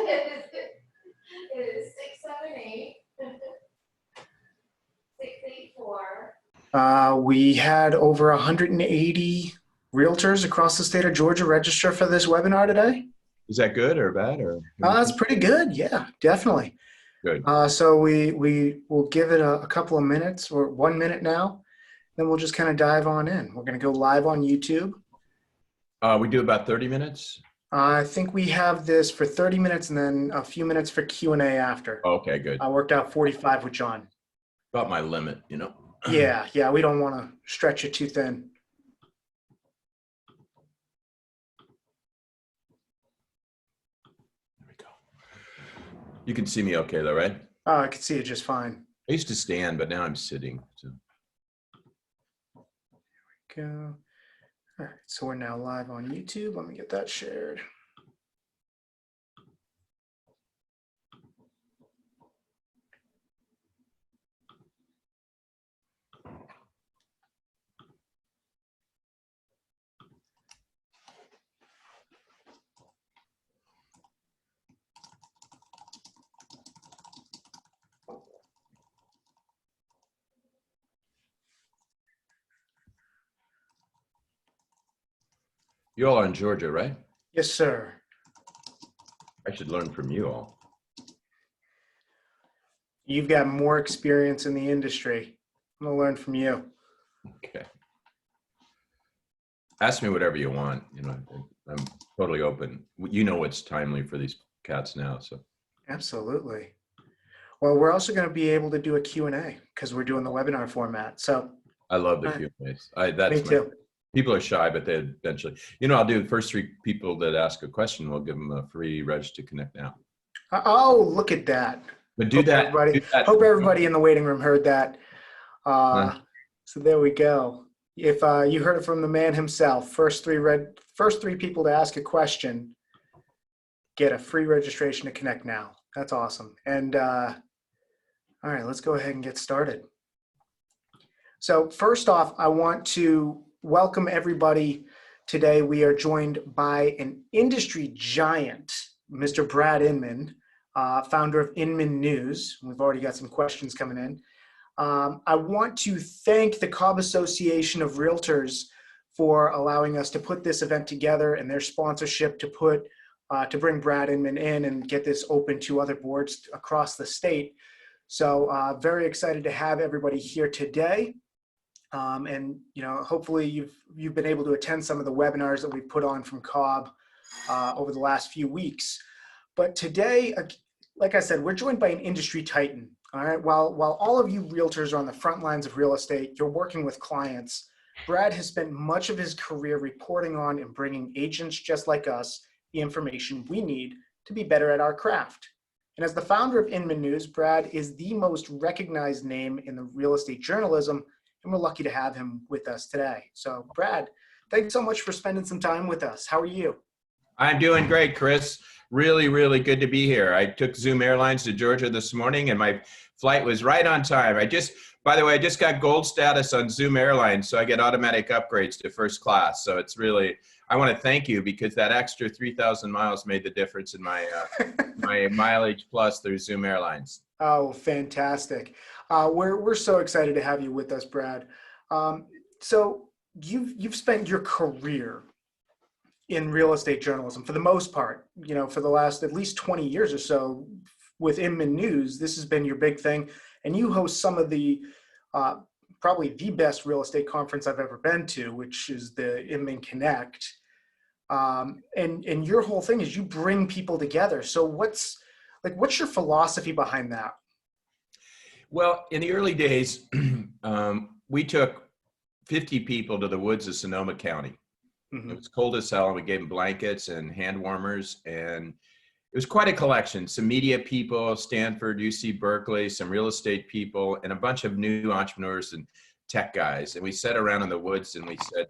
It is 678 684. We had over 180 realtors across the state of Georgia register for this webinar today. Is that good or bad or? That's pretty good. Yeah, definitely. Good. So we will give it a couple of minutes, or 1 minute now. Then we'll just kind of dive on in. We're going to go live on YouTube. We do about 30 minutes. I think we have this for 30 minutes and then a few minutes for Q&A after. Okay, good. I worked out 45 with John. About my limit, you know. Yeah, we don't want to stretch it too thin. There we go. You can see me okay though, right? Oh, I can see it just fine. I used to stand, but now I'm sitting. So. There we go. All right, so we're now live on YouTube. Let me get that shared. You all are in Georgia, right? Yes, sir. I should learn from you all. You've got more experience in the industry. I'm gonna learn from you. Okay. Ask me whatever you want. You know, I'm totally open. You know what's timely for these cats now, so. Absolutely. Well, we're also going to be able to do a Q&A because we're doing the webinar format. So I love the Q&As. Me too. People are shy, but they eventually, you know, I'll do the first 3 people that ask a question. We'll give them a free reg to connect now. Oh, look at that. But do that. Hope everybody in the waiting room heard that. So there we go. If you heard it from the man himself, first three people to ask a question get a free registration to connect now. That's awesome. And all right, let's go ahead and get started. So first off, I want to welcome everybody. Today we are joined by an industry giant, Mr. Brad Inman, founder of Inman News. We've already got some questions coming in. I want to thank the Cobb Association of Realtors for allowing us to put this event together and their sponsorship to bring Brad Inman in and get this open to other boards across the state. So very excited to have everybody here today. And you know, hopefully you've been able to attend some of the webinars that we've put on from Cobb over the last few weeks. But today, like I said, we're joined by an industry titan. All right, while all of you realtors are on the front lines of real estate, you're working with clients. Brad has spent much of his career reporting on and bringing agents just like us the information we need to be better at our craft. And as the founder of Inman News, Brad is the most recognized name in the real estate journalism, and we're lucky to have him with us today. So Brad, thanks so much for spending some time with us. How are you? I'm doing great, Chris. Really, really good to be here. I took Zoom Airlines to Georgia this morning and my flight was right on time. By the way, I just got gold status on Zoom Airlines, so I get automatic upgrades to first class. So it's really, I want to thank you because that extra 3,000 miles made the difference in my my mileage plus through Zoom Airlines. Oh, fantastic. We're so excited to have you with us, Brad. So you've spent your career in real estate journalism for the most part, you know, for the last at least 20 years or so with Inman News. This has been your big thing, and you host some of the probably the best real estate conference I've ever been to, which is the Inman Connect. And your whole thing is you bring people together. So what's your philosophy behind that? Well, in the early days, we took 50 people to the woods of Sonoma County. Mm-hmm. It was cold as hell, and we gave them blankets and hand warmers, and it was quite a collection. Some media people, Stanford, UC Berkeley, some real estate people, and a bunch of new entrepreneurs and tech guys. And we sat around in the woods and we said,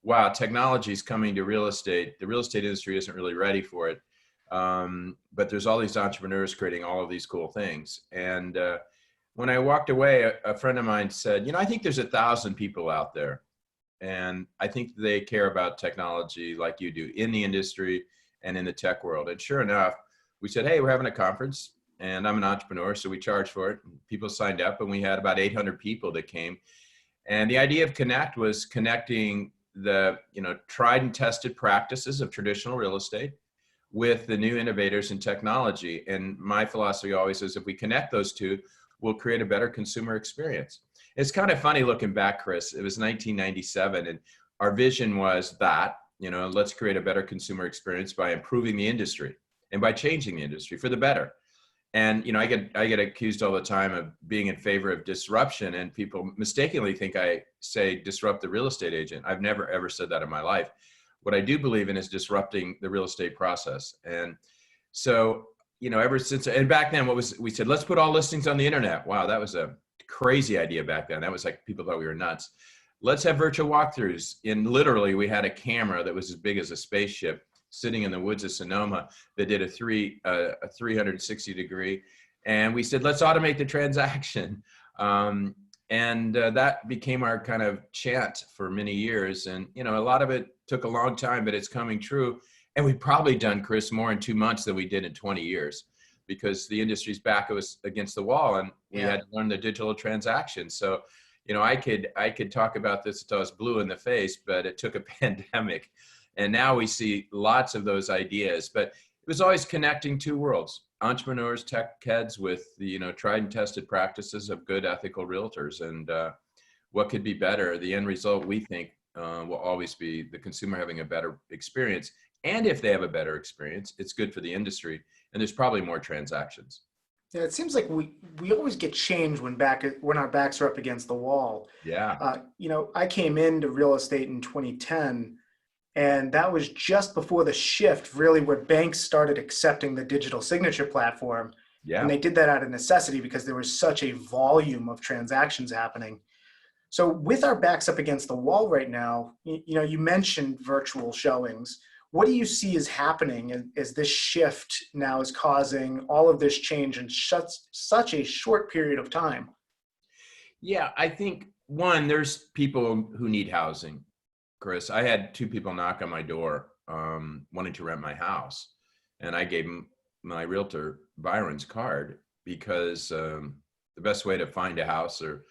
wow, technology is coming to real estate. The real estate industry isn't really ready for it. But there's all these entrepreneurs creating all of these cool things. And when I walked away, a friend of mine said, you know, I think there's 1,000 people out there. And I think they care about technology like you do in the industry and in the tech world. And sure enough, we said, hey, we're having a conference and I'm an entrepreneur, so we charged for it. People signed up and we had about 800 people that came. And the idea of Connect was connecting the, tried and tested practices of traditional real estate with the new innovators in technology. And my philosophy always is if we connect those two, we'll create a better consumer experience. It's kind of funny looking back, Chris. It was 1997 and our vision was that, let's create a better consumer experience by improving the industry and by changing the industry for the better. And, I get accused all the time of being in favor of disruption, and people mistakenly think I say disrupt the real estate agent. I've never, ever said that in my life. What I do believe in is disrupting the real estate process. And so, ever since, and back then we said, let's put all listings on the internet. Wow, that was a crazy idea back then. That was like, people thought we were nuts. Let's have virtual walkthroughs. And literally we had a camera that was as big as a spaceship sitting in the woods of Sonoma that did a 360 degree. And we said, let's automate the transaction. That became our kind of chant for many years. And, a lot of it took a long time, but it's coming true. And we've probably done, Chris, more in 2 months than we did in 20 years because the industry's back was against the wall and we had to learn the digital transaction. So, I could talk about this until I was blue in the face, but it took a pandemic. And now we see lots of those ideas, but it was always connecting two worlds, entrepreneurs, tech heads with the, tried and tested practices of good ethical realtors. And what could be better? The end result, we think, will always be the consumer having a better experience. And if they have a better experience, it's good for the industry. And there's probably more transactions. Yeah, it seems like we always get changed when our backs are up against the wall. Yeah. I came into real estate in 2010. And that was just before the shift, really, where banks started accepting the digital signature platform. Yeah. And they did that out of necessity because there was such a volume of transactions happening. So with our backs up against the wall right now, you mentioned virtual showings. What do you see is happening as this shift now is causing all of this change in such a short period of time? Yeah, I think, one, there's people who need housing. Chris, I had 2 people knock on my door wanting to rent my house. And I gave them my realtor, Byron's card, because the best way to find a house or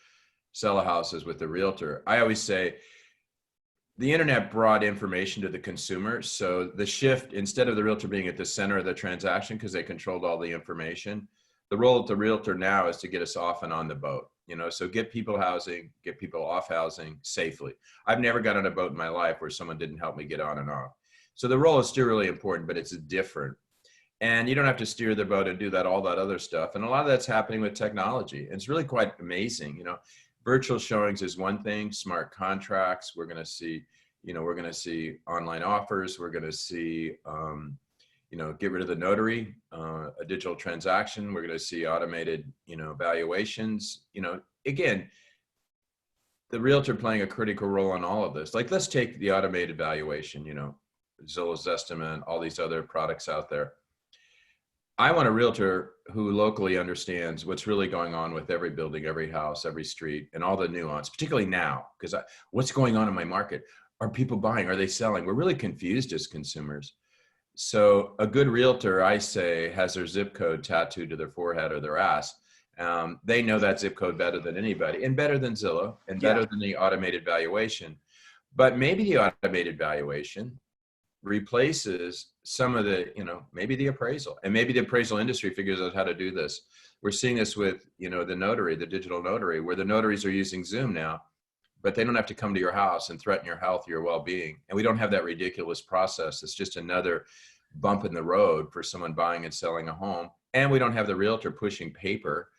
sell a house is with the realtor. I always say the internet brought information to the consumer. So the shift, instead of the realtor being at the center of the transaction because they controlled all the information, the role of the realtor now is to get us off and on the boat. So get people housing, get people off housing safely. I've never got on a boat in my life where someone didn't help me get on and off. So the role is still really important, but it's different. And you don't have to steer the boat and do all that other stuff. And a lot of that's happening with technology. And it's really quite amazing. Virtual showings is one thing, smart contracts. We're going to see, online offers. We're going to see, get rid of the notary, a digital transaction. We're going to see automated, valuations. Again, the realtor playing a critical role in all of this. Like, let's take the automated valuation, Zillow's Estimate, all these other products out there. I want a realtor who locally understands what's really going on with every building, every house, every street, and all the nuance, particularly now, because what's going on in my market? Are people buying? Are they selling? We're really confused as consumers. So a good realtor, I say, has their zip code tattooed to their forehead or their ass. They know that zip code better than anybody, and better than Zillow, and better than the automated valuation. But maybe the automated valuation replaces some of the, maybe the appraisal, and maybe the appraisal industry figures out how to do this. We're seeing this with, the notary, the digital notary, where the notaries are using Zoom now, but they don't have to come to your house and threaten your health, your well-being. And we don't have that ridiculous process. It's just another bump in the road for someone buying and selling a home. And we don't have the realtor pushing paper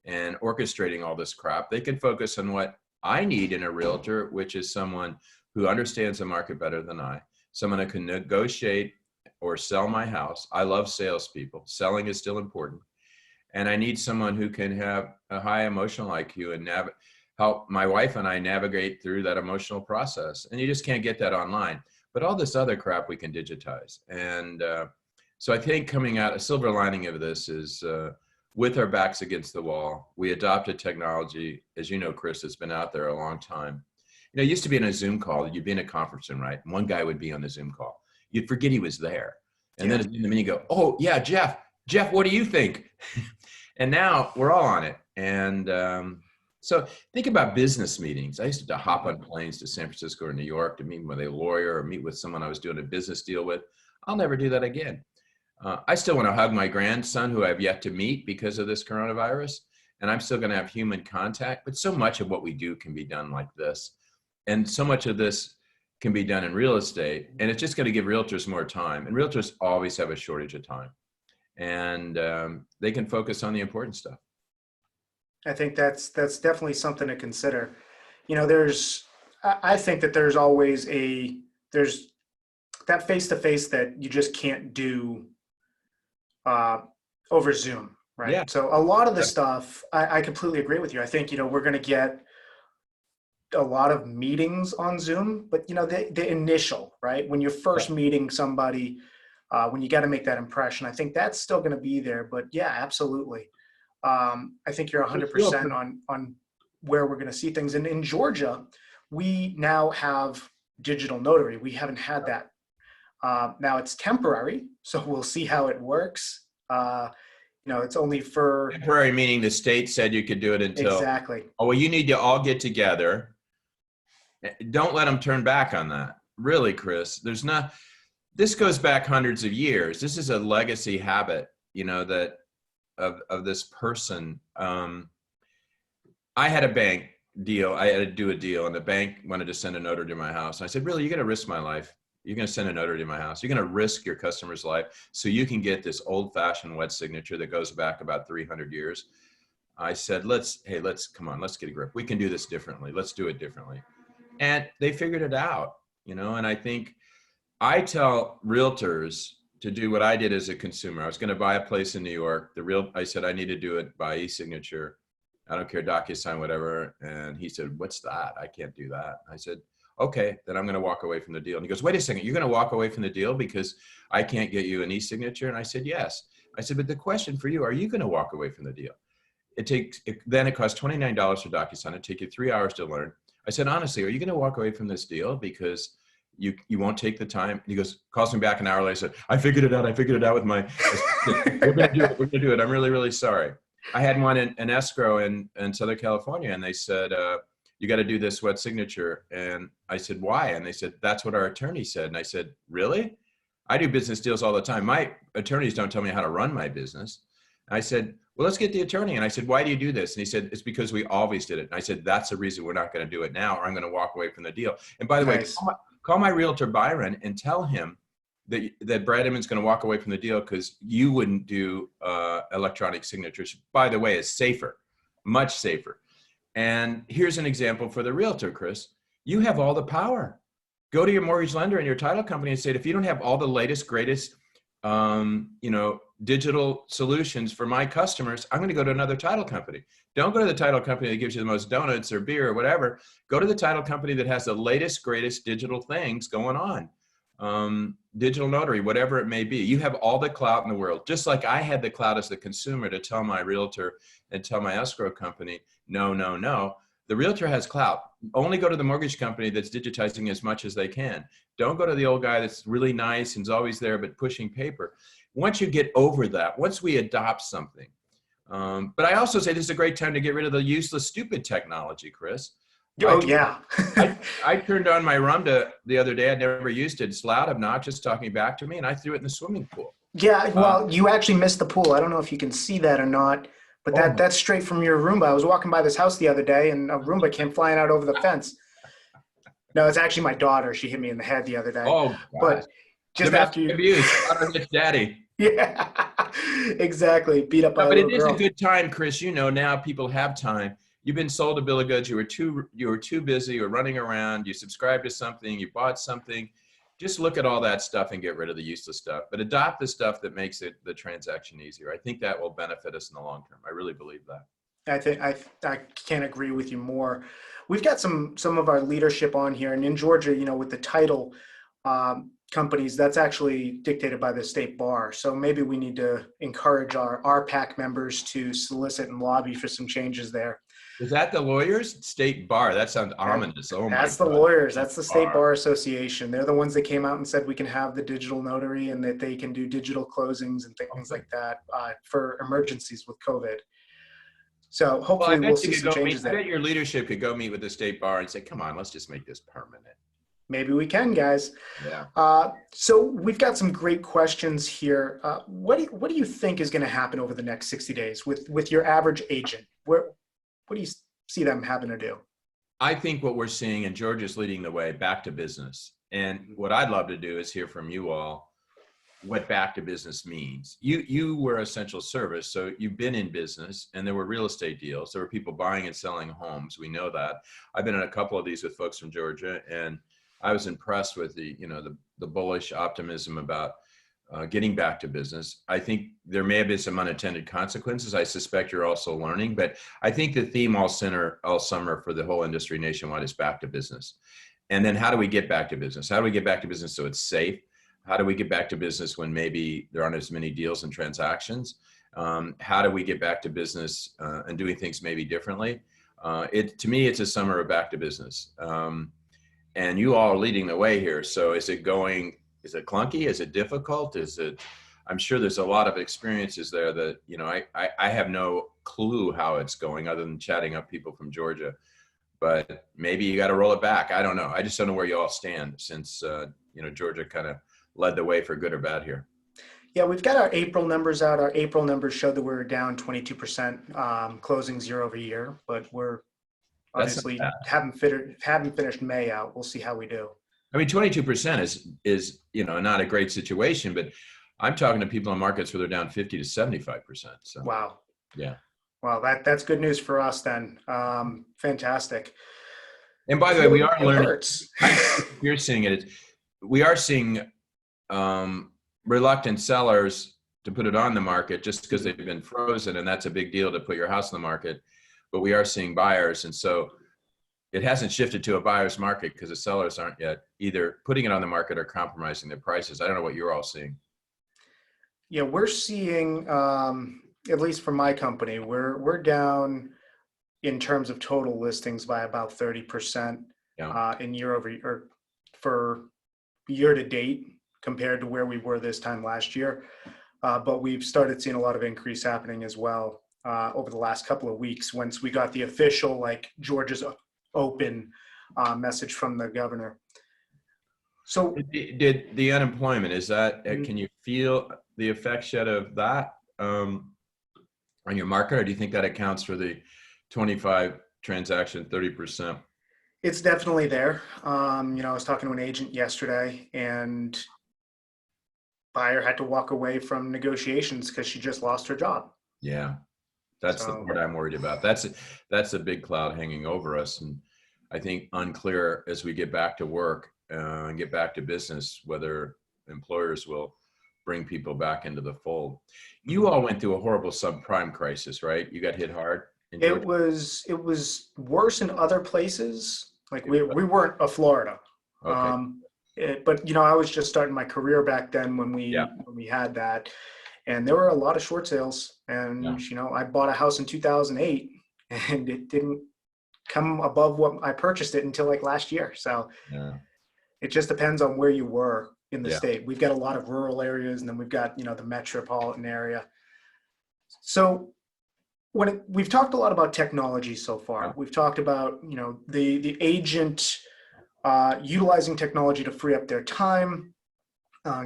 and orchestrating all this crap. They can focus on what I need in a realtor, which is someone who understands the market better than I, someone who can negotiate or sell my house. I love salespeople. Selling is still important. And I need someone who can have a high emotional IQ and help my wife and I navigate through that emotional process. And you just can't get that online. But all this other crap we can digitize. And so I think coming out, a silver lining of this is with our backs against the wall, we adopted technology, as you know, Chris, it's been out there a long time. It used to be in a Zoom call, you'd be in a conference room, right? And one guy would be on the Zoom call. You'd forget he was there. And then in the minute you go, oh yeah, Jeff, Jeff, what do you think? And now we're all on it. And so think about business meetings. I used to hop on planes to San Francisco or New York to meet with a lawyer or meet with someone I was doing a business deal with. I'll never do that again. I still want to hug my grandson who I've yet to meet because of this coronavirus. And I'm still going to have human contact. But so much of what we do can be done like this. And so much of this can be done in real estate. And it's just going to give realtors more time. And realtors always have a shortage of time. And they can focus on the important stuff. I think that's definitely something to consider. You know, I think that there's always there's that face-to-face that you just can't do over Zoom, right? Yeah. So a lot of the stuff, I completely agree with you. I think, you know, we're going to get a lot of meetings on Zoom, but you know, the initial, right? When you're first meeting somebody, when you got to make that impression, I think that's still going to be there. But yeah, absolutely. I think you're 100% on where we're going to see things. And in Georgia, we now have digital notary. We haven't had that. Now it's temporary, so we'll see how it works. You know, it's only for temporary, meaning the state said you could do it until. Exactly. Oh, well, you need to all get together. Don't let them turn back on that. Really, Chris, this goes back hundreds of years. This is a legacy habit, you know, that of this person. I had a bank deal. I had to do a deal, and the bank wanted to send a notary to my house. And I said, really, you're going to risk my life? You're going to send a notary to my house? You're going to risk your customer's life so you can get this old-fashioned wet signature that goes back about 300 years? I said, come on, let's get a grip. We can do this differently. Let's do it differently. And they figured it out, you know, and I think I tell realtors to do what I did as a consumer. I was going to buy a place in New York. I said, I need to do it by e-signature. I don't care, DocuSign, whatever. And he said, what's that? I can't do that. I said, okay, then I'm going to walk away from the deal. And he goes, wait a second, you're going to walk away from the deal because I can't get you an e-signature? And I said, yes. I said, but the question for you, are you going to walk away from the deal? Then it costs $29 for DocuSign. It'd take you 3 hours to learn. I said, honestly, are you going to walk away from this deal because you won't take the time? And he calls me back an hour later. I said, I figured it out with my, we're going to do it. We're going to do it. I'm really, really sorry. I had one in escrow in Southern California, and they said, you got to do this wet signature. And I said, why? And they said, that's what our attorney said. And I said, really? I do business deals all the time. My attorneys don't tell me how to run my business. And I said, well, let's get the attorney. And I said, why do you do this? And he said, it's because we always did it. And I said, that's the reason we're not going to do it now, or I'm going to walk away from the deal. And by the way, call my realtor Byron and tell him that Brad Inman's going to walk away from the deal because you wouldn't do electronic signatures. By the way, it's safer, much safer. And here's an example for the realtor, Chris. You have all the power. Go to your mortgage lender and your title company and say, if you don't have all the latest, greatest, digital solutions for my customers, I'm going to go to another title company. Don't go to the title company that gives you the most donuts or beer or whatever. Go to the title company that has the latest, greatest digital things going on. Digital notary, whatever it may be. You have all the clout in the world. Just like I had the clout as the consumer to tell my realtor and tell my escrow company, no, no, no. The realtor has clout. Only go to the mortgage company that's digitizing as much as they can. Don't go to the old guy that's really nice and is always there but pushing paper. Once you get over that, once we adopt something. But I also say this is a great time to get rid of the useless, stupid technology, Chris. Yeah. I turned on my Rumda the other day. I'd never used it. It's loud, obnoxious, talking back to me, and I threw it in the swimming pool. Yeah, well, you actually missed the pool. I don't know if you can see that or not, but that's straight from your Roomba. I was walking by this house the other day, and a Roomba came flying out over the fence. No, it's actually my daughter. She hit me in the head the other day. Oh, but just after you abuse, daughter hits daddy. Yeah, exactly. Beat up by a little girl. But it is a good time, Chris. You know, now people have time. You've been sold a bill of goods. You were too busy. You were running around. You subscribed to something. You bought something. Just look at all that stuff and get rid of the useless stuff. But adopt the stuff that makes the transaction easier. I think that will benefit us in the long term. I really believe that. I can't agree with you more. We've got some of our leadership on here, and in Georgia, you know, with the title companies, that's actually dictated by the state bar. So maybe we need to encourage our RPAC members to solicit and lobby for some changes there. Is that the lawyers? State bar. That sounds ominous. Oh my That's the God. lawyers. That's the State Bar. Bar Association. They're the ones that came out and said we can have the digital notary and that they can do digital closings and things Okay. like that for emergencies with COVID. So Well, I hopefully we'll bet you see could some go meet, changes I there. bet your leadership could go meet with the state bar and say, come on, let's just make this permanent. Maybe we can, guys. Yeah. So we've got some great questions here. What do you think is going to happen over the next 60 days with your average agent? What do you see them having to do? I think what we're seeing, and Georgia's leading the way, back to business. And what I'd love to do is hear from you all what back to business means. You were essential service, so you've been in business, and there were real estate deals. There were people buying and selling homes. We know that. I've been in a couple of these with folks from Georgia, and I was impressed with the bullish optimism about getting back to business. I think there may have been some unintended consequences. I suspect you're also learning, but I think the theme all summer for the whole industry nationwide is back to business. And then how do we get back to business? How do we get back to business so it's safe? How do we get back to business when maybe there aren't as many deals and transactions? How do we get back to business and doing things maybe differently? To me, it's a summer of back to business. And you all are leading the way here. So is it clunky? Is it difficult? I'm sure there's a lot of experiences there that, I have no clue how it's going other than chatting up people from Georgia, but maybe you got to roll it back. I don't know. I just don't know where you all stand since, Georgia kind of led the way for good or bad here. Yeah, we've got our April numbers out. Our April numbers show that we're down 22% closings year over year, but we're obviously haven't finished May out. We'll see how we do. I mean, 22% is not a great situation, but I'm talking to people in markets where they're down 50 to 75%. So wow. Yeah. Wow, that's good news for us then. Fantastic. And by the way, we are learning. Hurts. You're seeing it. We are seeing reluctant sellers to put it on the market just because they've been frozen, and that's a big deal to put your house on the market. But we are seeing buyers, and so it hasn't shifted to a buyer's market because the sellers aren't yet either putting it on the market or compromising their prices. I don't know what you're all seeing. Yeah, we're seeing, at least for my company, we're down in terms of total listings by about 30% in year over year for year to date compared to where we were this time last year. But we've started seeing a lot of increase happening as well over the last couple of weeks once we got the official Georgia's open message from the governor. So did the unemployment, is that, can you feel the effects yet of that on your market, or do you think that accounts for the 25 transaction, 30%? It's definitely there. I was talking to an agent yesterday, and buyer had to walk away from negotiations because she just lost her job. Yeah, that's the part I'm worried about. That's a big cloud hanging over us, and I think unclear as we get back to work and get back to business whether employers will bring people back into the fold. You all went through a horrible subprime crisis, right? You got hit hard. It was worse in other places. We weren't a Florida. Okay. But I was just starting my career back then when we had that, and there were a lot of short sales. And I bought a house in 2008, and it didn't come above what I purchased it until last year. So it just depends on where you were in the state. We've got a lot of rural areas, and then we've got the metropolitan area. So we've talked a lot about technology so far. We've talked about the agent utilizing technology to free up their time,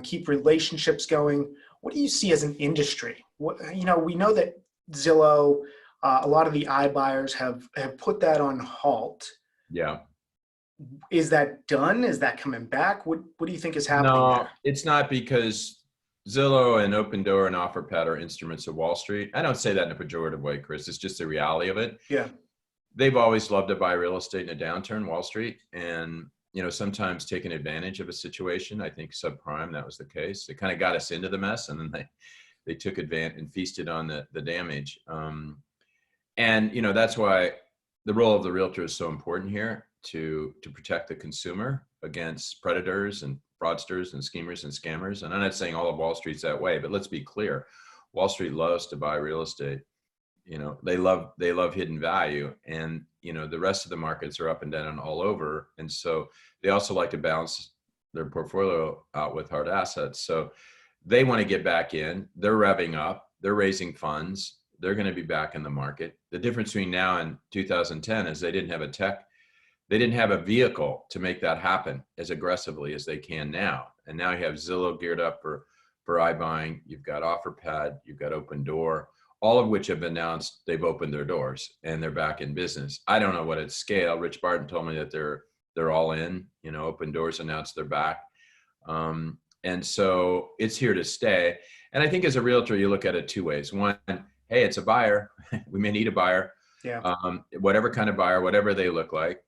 keep relationships going. What do you see as an industry? We know that Zillow, a lot of the iBuyers have put that on halt. Yeah. Is that done? Is that coming back? What do you think is happening there? It's not, because Zillow and Open Door and OfferPad are instruments of Wall Street. I don't say that in a pejorative way, Chris. It's just the reality of it. Yeah. They've always loved to buy real estate in a downturn, Wall Street, and sometimes taking advantage of a situation. I think subprime, that was the case. It kind of got us into the mess, and then they took advantage and feasted on the damage. And that's why the role of the realtor is so important here to protect the consumer against predators and fraudsters and schemers and scammers. And I'm not saying all of Wall Street's that way, but let's be clear. Wall Street loves to buy real estate they love hidden value, and the rest of the markets are up and down and all over, and so they also like to balance their portfolio out with hard assets. So they want to get back in. They're revving up. They're raising funds. They're going to be back in the market. The difference between now and 2010 is they didn't have a vehicle to make that happen as aggressively as they can now. And now you have Zillow geared up for iBuying. You've got OfferPad. You've got Open Door, all of which have announced they've opened their doors and they're back in business. I don't know what its scale. Rich Barton told me that they're all in. Open Doors announced they're back. And so it's here to stay. And I think as a realtor, you look at it two ways. One, hey, it's a buyer. We may need a buyer. Yeah. Whatever kind of buyer, whatever they look like.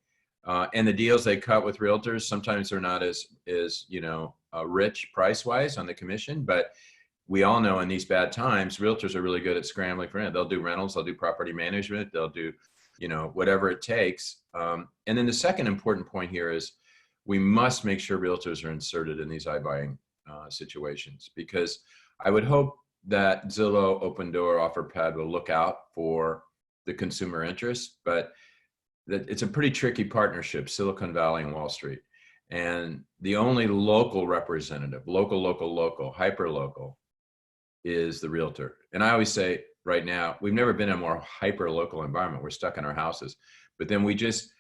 And the deals they cut with realtors, sometimes they're not as rich price-wise on the commission, but we all know in these bad times, realtors are really good at scrambling for rent. They'll do rentals, they'll do property management, they'll do, whatever it takes. And then the second important point here is we must make sure realtors are inserted in these iBuying situations, because I would hope that Zillow, Open Door, OfferPad will look out for the consumer interest, but it's a pretty tricky partnership, Silicon Valley and Wall Street. And the only local representative, local, hyper-local, is the realtor. And I always say right now, we've never been in a more hyper-local environment. We're stuck in our houses. But then we just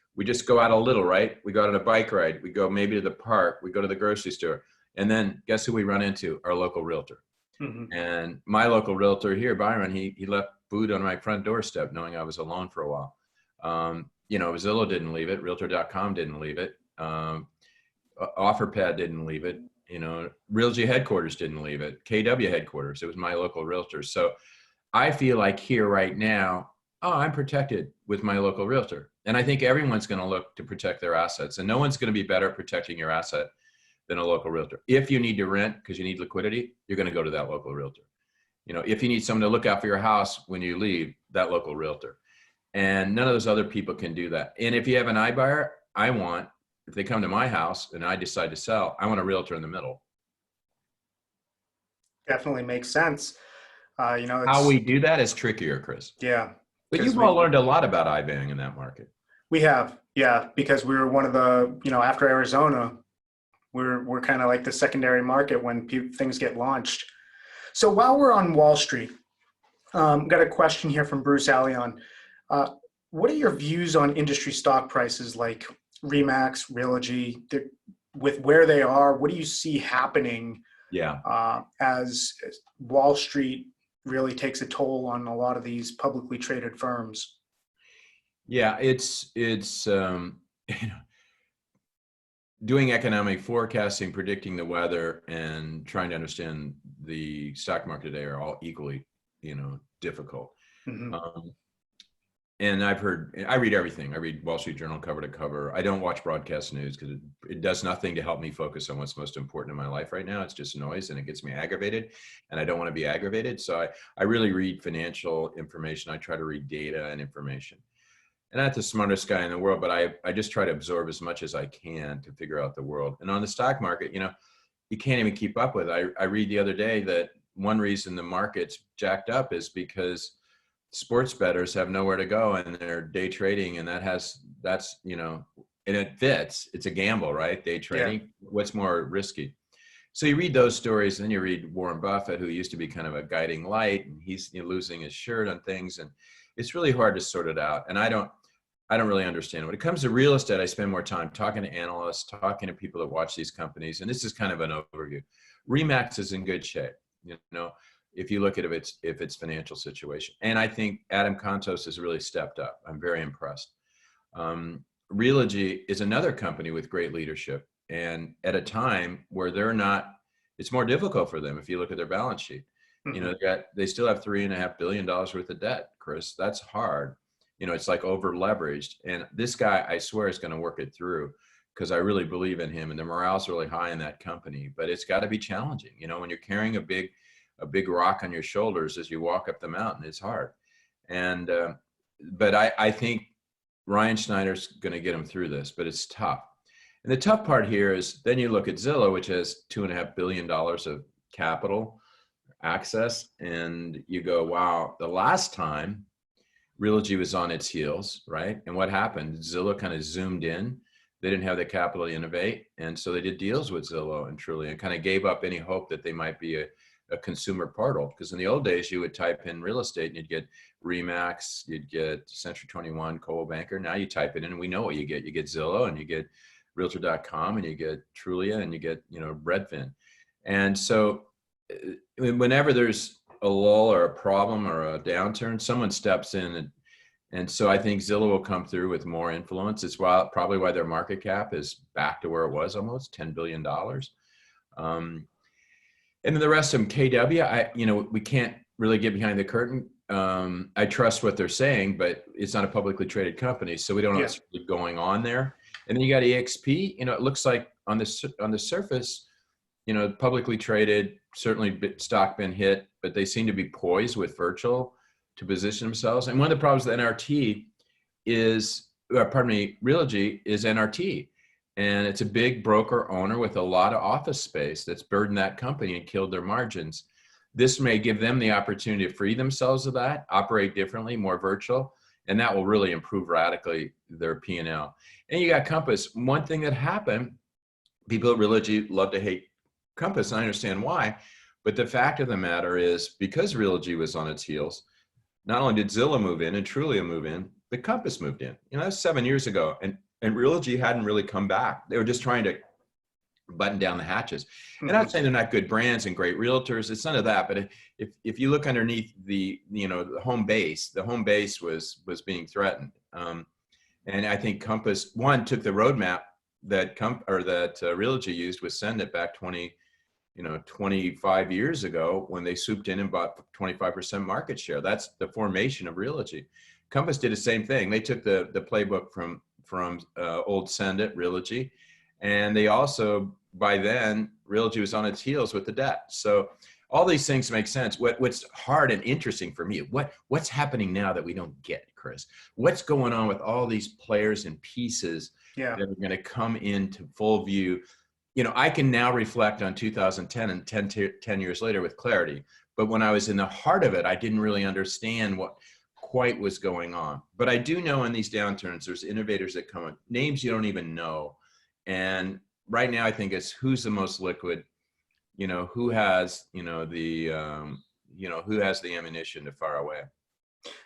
go out a little, right? We go out on a bike ride. We go maybe to the park. We go to the grocery store. And then guess who we run into? Our local realtor. Mm-hmm. And my local realtor here, Byron, he left food on my front doorstep knowing I was alone for a while. Zillow didn't leave it. Realtor.com didn't leave it. OfferPad didn't leave it. Realty headquarters didn't leave it. KW headquarters, it was my local realtor. So I feel like here right now, I'm protected with my local realtor. And I think everyone's going to look to protect their assets. And no one's going to be better at protecting your asset than a local realtor. If you need to rent because you need liquidity, you're going to go to that local realtor. If you need someone to look out for your house when you leave, that local realtor. And none of those other people can do that. And if you have an iBuyer, if they come to my house and I decide to sell, I want a realtor in the middle. Definitely makes sense. How we do that is trickier, Chris. Yeah. But you've all learned a lot about iBuying in that market. We have, yeah, because we were one of the, after Arizona, we're kind of like the secondary market when things get launched. So while we're on Wall Street, got a question here from Bruce Allion. What are your views on industry stock prices like Remax, Realogy, with where they are? What do you see happening? Yeah. As Wall Street really takes a toll on a lot of these publicly traded firms. Yeah, it's doing economic forecasting, predicting the weather, and trying to understand the stock market today are all equally, difficult. Mm-hmm. And I read everything. I read Wall Street Journal cover to cover. I don't watch broadcast news because it does nothing to help me focus on what's most important in my life right now. It's just noise and it gets me aggravated, and I don't want to be aggravated. So I really read financial information. I try to read data and information. And I'm not the smartest guy in the world, but I just try to absorb as much as I can to figure out the world. And on the stock market, you can't even keep up with it. I read the other day that one reason the market's jacked up is because sports bettors have nowhere to go and they're day trading, and that's and it fits. It's a gamble, right? Day trading. Yeah. What's more risky? So you read those stories, and then you read Warren Buffett, who used to be kind of a guiding light, and he's losing his shirt on things, and it's really hard to sort it out. And I don't really understand. When it comes to real estate, I spend more time talking to analysts, talking to people that watch these companies, and this is kind of an overview. Remax is in good shape. If you look at its financial situation. And I think Adam Contos has really stepped up. I'm very impressed. Realogy is another company with great leadership, and at a time where it's more difficult for them if you look at their balance sheet. Mm-hmm. They still have $3.5 billion worth of debt, Chris. That's hard. It's like over leveraged. And this guy, I swear, is going to work it through, because I really believe in him, and the morale's really high in that company. But it's got to be challenging. When you're carrying a big rock on your shoulders as you walk up the mountain, it's hard. And but I think Ryan Schneider's going to get him through this, but it's tough. And the tough part here is then you look at Zillow, which has $2.5 billion of capital access, and you go, wow, the last time Realogy was on its heels, right? And what happened? Zillow kind of zoomed in. They didn't have the capital to innovate. And so they did deals with Zillow and Trulia and kind of gave up any hope that they might be a consumer portal. Because in the old days, you would type in real estate and you'd get Remax, you'd get Century 21, Coldwell Banker. Now you type it in and we know what you get. You get Zillow and you get Realtor.com and you get Trulia and you get, Redfin. And so whenever there's a lull or a problem or a downturn, someone steps in and so I think Zillow will come through with more influence. It's probably why their market cap is back to where it was, almost $10 billion. And then the rest of them, KW, we can't really get behind the curtain. I trust what they're saying, but it's not a publicly traded company, so we don't know what's really going on there. And then you got EXP. It looks like on the surface, publicly traded, certainly stock been hit, but they seem to be poised with virtual to position themselves. And one of the problems with NRT is, Realogy is NRT. And it's a big broker owner with a lot of office space that's burdened that company and killed their margins. This may give them the opportunity to free themselves of that, operate differently, more virtual, and that will really improve radically their P&L. And you got Compass. One thing that happened, people at Realogy love to hate Compass, and I understand why, but the fact of the matter is, because Realogy was on its heels, not only did Zillow move in and Trulia move in, but Compass moved in. That's 7 years ago, and Realogy hadn't really come back. They were just trying to button down the hatches. And I'm not saying they're not good brands and great realtors. It's none of that. But if you look underneath the home base, the home base was being threatened. And I think Compass took the roadmap that Realogy used with Send It back 25 years ago when they swooped in and bought 25% market share. That's the formation of Realogy. Compass did the same thing. They took the playbook from old Send It, Realogy, and they also, by then, Realogy was on its heels with the debt. So all these things make sense. What's hard and interesting for me, what's happening now that we don't get, Chris? What's going on with all these players and pieces that are going to come into full view? I can now reflect on 2010 and 10 years later with clarity. But when I was in the heart of it, I didn't really understand what quite was going on. But I do know in these downturns, there's innovators that come in, names you don't even know. And right now, I think it's who's the most liquid, who has, who has the ammunition to fire away.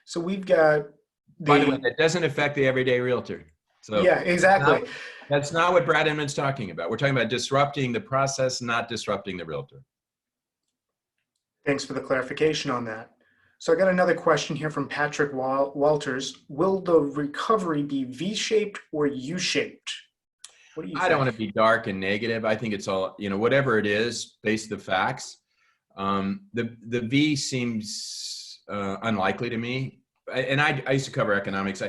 So we've got By the way, that doesn't affect the everyday realtor. So yeah, exactly. That's not what Brad Inman's talking about. We're talking about disrupting the process, not disrupting the realtor. Thanks for the clarification on that. So I got another question here from Patrick Walters. Will the recovery be V-shaped or U-shaped? What do you think? I don't want to be dark and negative. I think it's all, whatever it is, based the facts. The V seems unlikely to me. And I used to cover economics.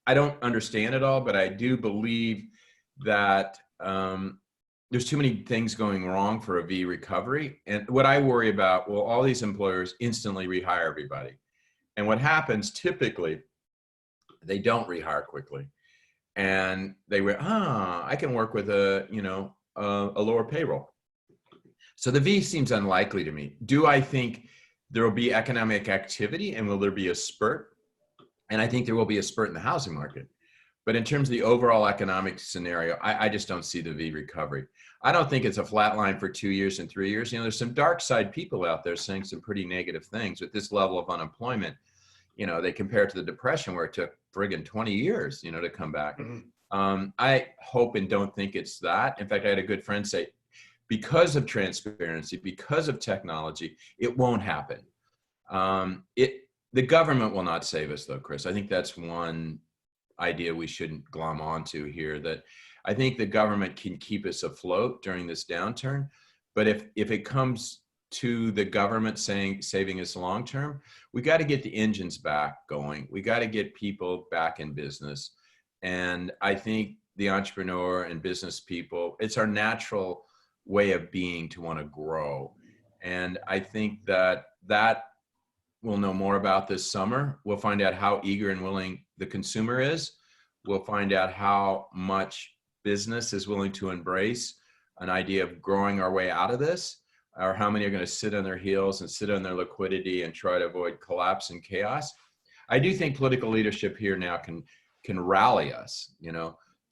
I don't understand it all, but I do believe that there's too many things going wrong for a V recovery. And what I worry about, all these employers instantly rehire everybody. And what happens typically, they don't rehire quickly. And they were, I can work with a lower payroll. So the V seems unlikely to me. Do I think there will be economic activity and will there be a spurt? And I think there will be a spurt in the housing market. But in terms of the overall economic scenario, I just don't see the V recovery. I don't think it's a flat line for 2 years and 3 years. There's some dark side people out there saying some pretty negative things with this level of unemployment. They compare it to the Depression where it took friggin' 20 years, to come back. Mm-hmm. I hope and don't think it's that. In fact, I had a good friend say, because of transparency, because of technology, it won't happen. The government will not save us though, Chris. I think that's one idea we shouldn't glom onto here, that I think the government can keep us afloat during this downturn. But if it comes to the government saving us long term, we got to get the engines back going. We got to get people back in business. And I think the entrepreneur and business people, it's our natural way of being to want to grow. And I think that we'll know more about this summer. We'll find out how eager and willing the consumer is. We'll find out how much business is willing to embrace an idea of growing our way out of this, or how many are going to sit on their heels and sit on their liquidity and try to avoid collapse and chaos. I do think political leadership here now can rally us,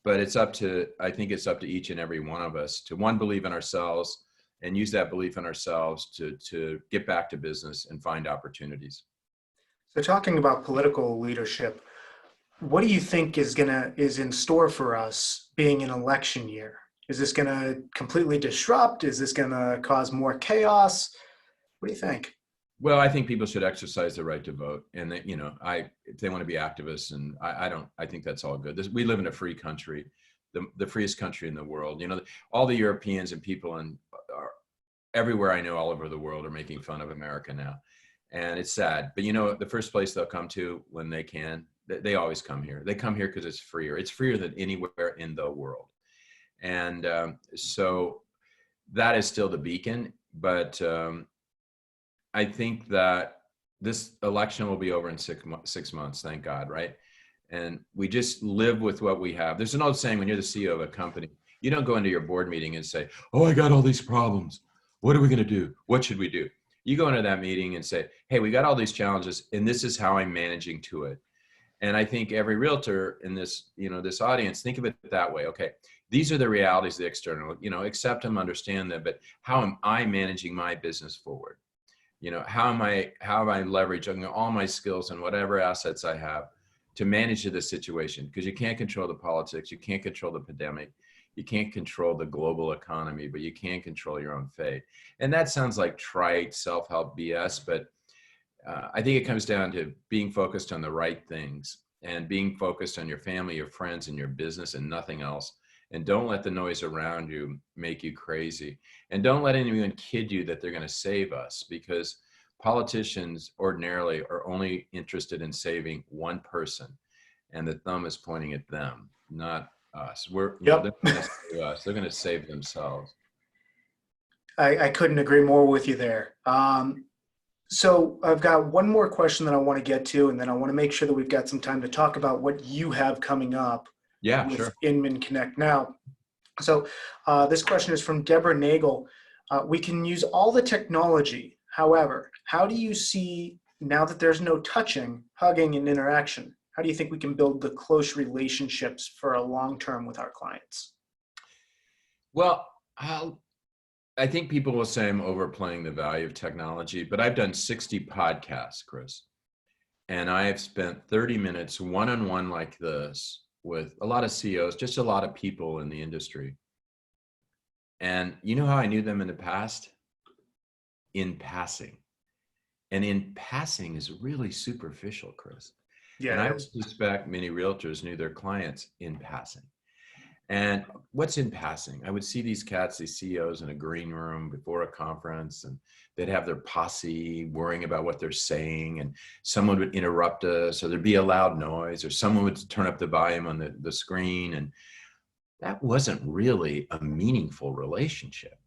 but I think it's up to each and every one of us to believe in ourselves and use that belief in ourselves to get back to business and find opportunities. So talking about political leadership, what do you think is in store for us being an election year? Is this gonna completely disrupt? Is this gonna cause more chaos? What do you think? Well, I think people should exercise the right to vote, and that, if they want to be activists, and I think that's all good. We live in a free country, the freest country in the world. All the Europeans and people everywhere I know all over the world are making fun of America now, and it's sad. But the first place they'll come to when they can, they always come here. They come here because it's freer. It's freer than anywhere in the world, and so that is still the beacon. But I think that this election will be over in 6 months, thank God, right? And we just live with what we have. There's an old saying, when you're the CEO of a company, you don't go into your board meeting and say, oh, I got all these problems. What are we going to do? What should we do? You go into that meeting and say, hey, we got all these challenges, and this is how I'm managing to it. And I think every realtor in this, this audience, think of it that way. Okay, these are the realities of the external, accept them, understand them, but how am I managing my business forward? How am I leveraging all my skills and whatever assets I have to manage this situation? Because you can't control the politics, you can't control the pandemic, you can't control the global economy, but you can control your own fate. And that sounds like trite self-help BS, but I think it comes down to being focused on the right things and being focused on your family, your friends, and your business and nothing else. And don't let the noise around you make you crazy. And don't let anyone kid you that they're going to save us, because politicians ordinarily are only interested in saving one person, and the thumb is pointing at them, not us. They're going to save us. They're going to save themselves. I couldn't agree more with you there. So I've got one more question that I want to get to, and then I want to make sure that we've got some time to talk about what you have coming up. Yeah, with sure. Inman Connect now. So this question is from Deborah Nagel. We can use all the technology. However, how do you see, now that there's no touching, hugging, and interaction, how do you think we can build the close relationships for a long term with our clients? Well, I think people will say I'm overplaying the value of technology, but I've done 60 podcasts, Chris, and I have spent 30 minutes one-on-one like this with a lot of CEOs, just a lot of people in the industry. And you know how I knew them in the past? In passing. And in passing is really superficial, Chris. Yeah, and I suspect many realtors knew their clients in passing. And what's in passing? I would see these CEOs in a green room before a conference, and they'd have their posse worrying about what they're saying, and someone would interrupt us, or there'd be a loud noise, or someone would turn up the volume on the screen. And that wasn't really a meaningful relationship.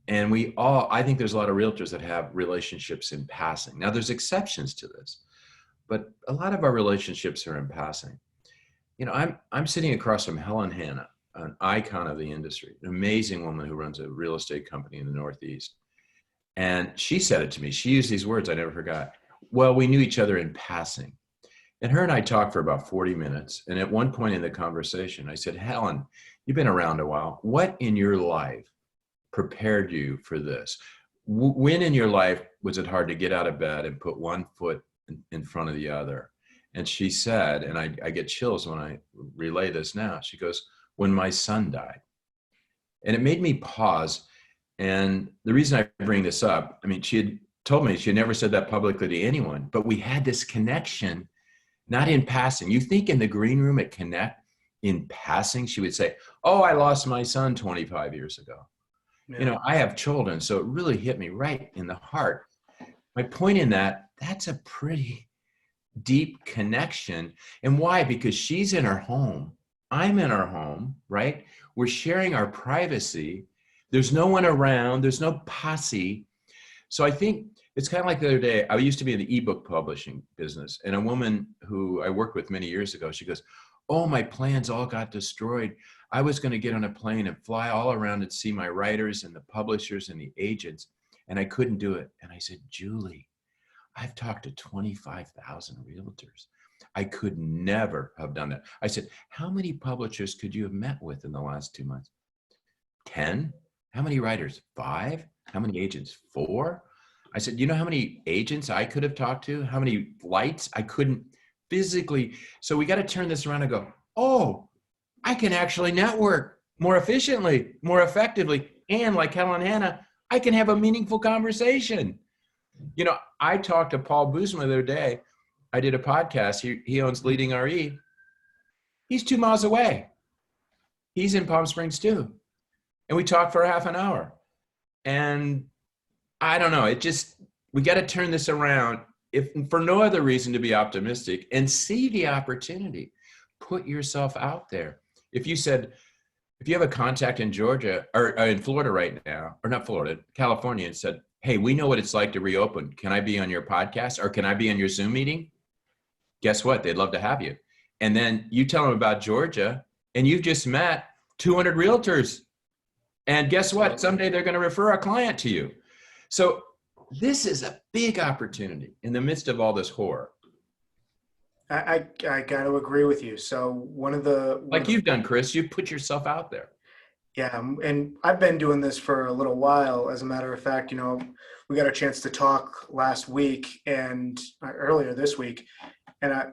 And I think there's a lot of realtors that have relationships in passing. Now, there's exceptions to this, but a lot of our relationships are in passing. I'm sitting across from Helen Hanna, an icon of the industry, an amazing woman who runs a real estate company in the Northeast. And she said it to me. She used these words I never forgot. Well, we knew each other in passing. And her and I talked for about 40 minutes. And at one point in the conversation, I said, Helen, you've been around a while. What in your life prepared you for this? When in your life was it hard to get out of bed and put one foot in front of the other? And she said, and I get chills when I relay this now, she goes, when my son died. And it made me pause. And the reason I bring this up, she had told me she had never said that publicly to anyone, but we had this connection, not in passing. You think in the green room at Connect, in passing, she would say, oh, I lost my son 25 years ago. Yeah. I have children, so it really hit me right in the heart. My point in that's a pretty deep connection. And why? Because she's in her home. I'm in our home, right? We're sharing our privacy. There's no one around. There's no posse. So I think it's kind of like the other day, I used to be in the ebook publishing business, and a woman who I worked with many years ago, she goes, oh, my plans all got destroyed. I was going to get on a plane and fly all around and see my writers and the publishers and the agents, and I couldn't do it. And I said, Julie, I've talked to 25,000 realtors. I could never have done that. I said, how many publishers could you have met with in the last 2 months? 10? How many writers? 5? How many agents? 4? I said, you know how many agents I could have talked to? How many flights? I couldn't physically. So we got to turn this around and go, oh, I can actually network more efficiently, more effectively. And like Helen and Hannah, I can have a meaningful conversation. You know, I talked to Paul Boozman the other day. I did a podcast. He owns Leading RE. He's 2 miles away. He's in Palm Springs too. And we talked for half an hour. And I don't know, we got to turn this around, if for no other reason to be optimistic and see the opportunity. Put yourself out there. If you have a contact in Georgia or in Florida right now, or not Florida, California, and said, hey, we know what it's like to reopen. Can I be on your podcast or can I be on your Zoom meeting? Guess what? They'd love to have you. And then you tell them about Georgia and you've just met 200 realtors. And guess what? Someday they're going to refer a client to you. So this is a big opportunity in the midst of all this horror. I got to agree with you. So You've done, Chris, you put yourself out there. Yeah, and I've been doing this for a little while. As a matter of fact, we got a chance to talk last week and earlier this week, and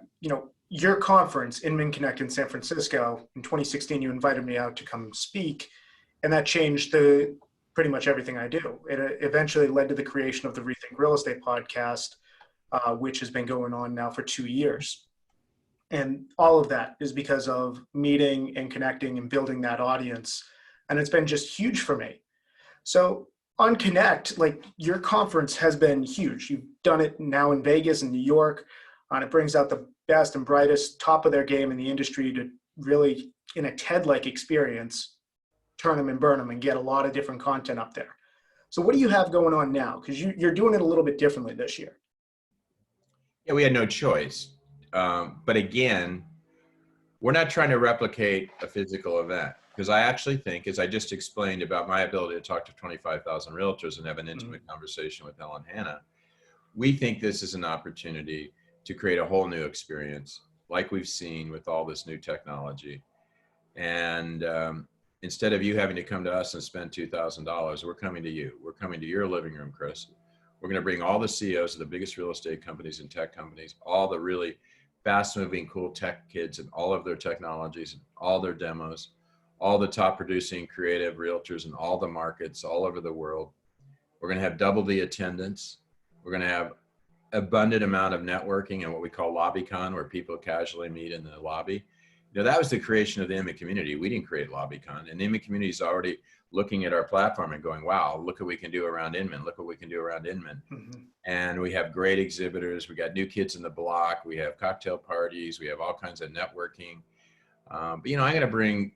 your conference, Inman Connect in San Francisco in 2016, you invited me out to come speak, and that changed pretty much everything I do. It eventually led to the creation of the Rethink Real Estate podcast, which has been going on now for 2 years. And all of that is because of meeting and connecting and building that audience. And it's been just huge for me. So on Connect, your conference has been huge. You've done it now in Vegas and New York, and it brings out the best and brightest, top of their game in the industry to really, in a TED-like experience, turn them and burn them and get a lot of different content up there. So what do you have going on now? Because you're doing it a little bit differently this year. Yeah, we had no choice. But again, we're not trying to replicate a physical event, because I actually think, as I just explained about my ability to talk to 25,000 realtors and have an intimate conversation with Helen and Hannah, we think this is an opportunity to create a whole new experience like we've seen with all this new technology. And instead of you having to come to us and spend $2,000, we're coming to you. We're coming to your living room, Chris. We're going to bring all the CEOs of the biggest real estate companies and tech companies, all the really fast-moving, cool tech kids and all of their technologies and all their demos, all the top producing creative realtors in all the markets all over the world. We're going to have double the attendance. We're going to have abundant amount of networking and what we call LobbyCon, where people casually meet in the lobby. That was the creation of the Inman community. We didn't create LobbyCon, and the Inman community is already looking at our platform and going, wow, look what we can do around Inman. Look what we can do around Inman. Mm-hmm. And we have great exhibitors. We got new kids in the block. We have cocktail parties. We have all kinds of networking. But I'm going to bring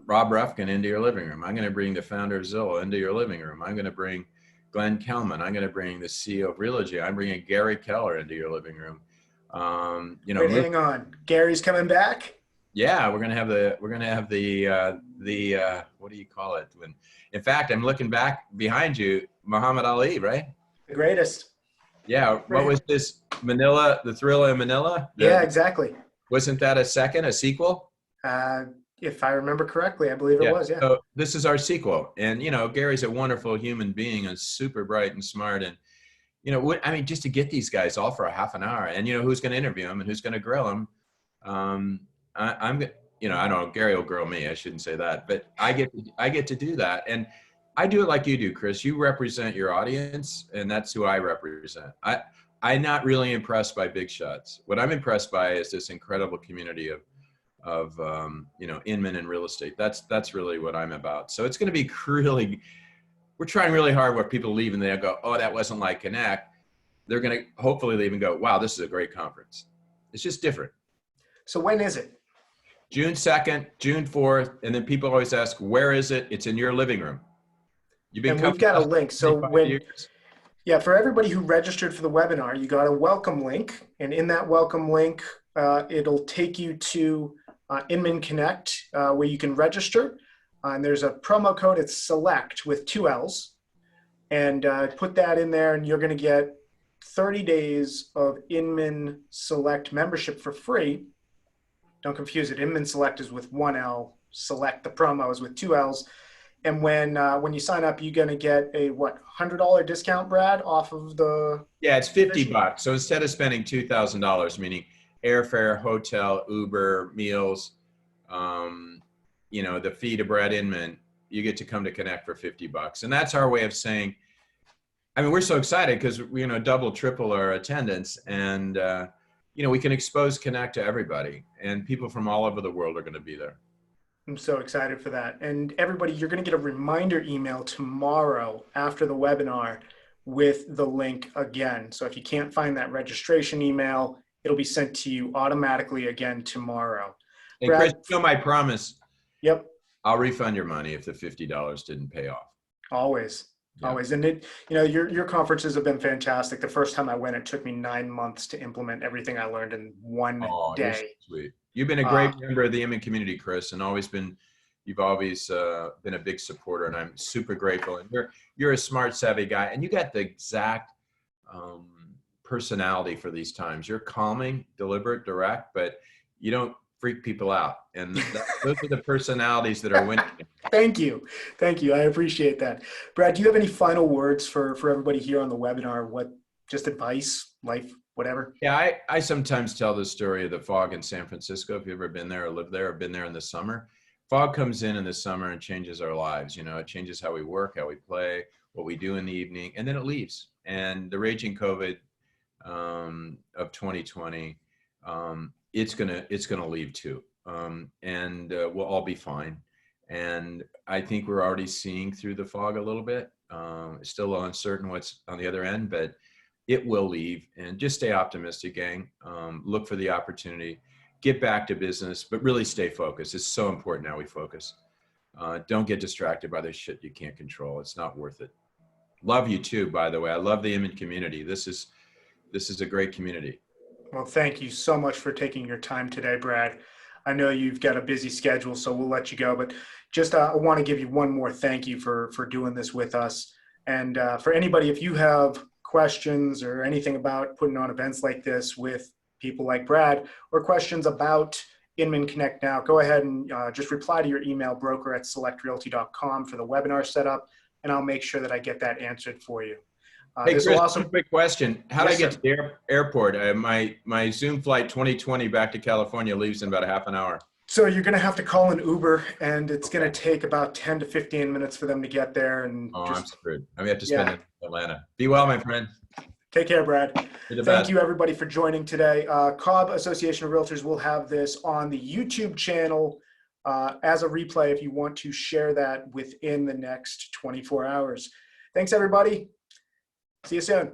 Rob Rufkin into your living room. I'm going to bring the founder of Zillow into your living room. I'm going to bring Glenn Kelman. I'm going to bring the CEO of Realogy. I'm bringing Gary Keller into your living room. Wait, hang on. Gary's coming back? Yeah, we're gonna have the what do you call it? In fact, I'm looking back behind you, Muhammad Ali, right? The greatest. Yeah. What was this? Manila, the Thriller in Manila? Yeah, exactly. Wasn't that a sequel? If I remember correctly, I believe it was. Yeah. So this is our sequel, and Gary's a wonderful human being and super bright and smart, and just to get these guys all for a half an hour, and who's going to interview them and who's going to grill them. I don't know, Gary will grill me. I shouldn't say that, but I get to do that. And I do it like you do, Chris. You represent your audience, and that's who I represent. I'm not really impressed by big shots. What I'm impressed by is this incredible community of Inman and real estate. That's really what I'm about. So it's going to be we're trying really hard where people leave and they'll go, oh, that wasn't like Connect. They're going to hopefully leave and go, wow, this is a great conference. It's just different. So when is it? June 2nd, June 4th, and then people always ask, where is it? It's in your living room. And we've got a link. So for everybody who registered for the webinar, you got a welcome link. And in that welcome link, it'll take you to Inman Connect, where you can register. And there's a promo code, it's SELECT with 2 L's. And put that in there, and you're going to get 30 days of Inman Select membership for free. Don't confuse it. Inman Select is with one L. Select, the promo, is with two L's. And when you sign up, you're going to get a, what, $100 discount, Brad, off of the... Yeah, it's $50. So instead of spending $2,000, meaning airfare, hotel, Uber, meals, the fee to Brad Inman, you get to come to Connect for $50. And that's our way of saying, I mean, we're so excited because we, double, triple our attendance, and we can expose Connect to everybody, and people from all over the world are going to be there. I'm so excited for that. And everybody, you're going to get a reminder email tomorrow after the webinar with the link again. So if you can't find that registration email, it'll be sent to you automatically again tomorrow. And Brad, Chris, my promise. Yep. I'll refund your money if the $50 didn't pay off. Always. Yeah. Always. And your conferences have been fantastic. The first time I went, it took me 9 months to implement everything I learned in one day. You're so sweet. You've been a great member of the Inman community, Chris, and you've always been a big supporter, and I'm super grateful. And you're a smart, savvy guy, and you got the exact personality for these times. You're calming, deliberate, direct, but you don't freak people out. And those are the personalities that are winning. Thank you. I appreciate that. Brad, do you have any final words for everybody here on the webinar? Just advice, life, whatever? Yeah, I sometimes tell the story of the fog in San Francisco. If you've ever been there or lived there or been there in the summer, fog comes in the summer and changes our lives. It changes how we work, how we play, what we do in the evening, and then it leaves. And the raging COVID of 2020, it's gonna leave too, and we'll all be fine. And I think we're already seeing through the fog a little bit. It's still uncertain what's on the other end, but it will leave. And just stay optimistic, gang. Look for the opportunity. Get back to business, but really stay focused. It's so important how we focus. Don't get distracted by the shit you can't control. It's not worth it. Love you too, by the way. I love the Inman community. This is a great community. Well, thank you so much for taking your time today, Brad. I know you've got a busy schedule, so we'll let you go. But just I want to give you one more thank you for doing this with us. And for anybody, if you have questions or anything about putting on events like this with people like Brad, or questions about Inman Connect Now, go ahead and just reply to your email, broker@selectrealty.com, for the webinar setup, and I'll make sure that I get that answered for you. Hey, Chris, one quick question. How do I get to the airport? My Zoom flight 2020 back to California leaves in about a half an hour. So you're going to have to call an Uber, and it's going to take about 10 to 15 minutes for them to get there. And I'm screwed. I may have to spend it in Atlanta. Be well, my friend. Take care, Brad. Thank you, everybody, for joining today. Cobb Association of Realtors will have this on the YouTube channel as a replay if you want to share that within the next 24 hours. Thanks, everybody. See you soon.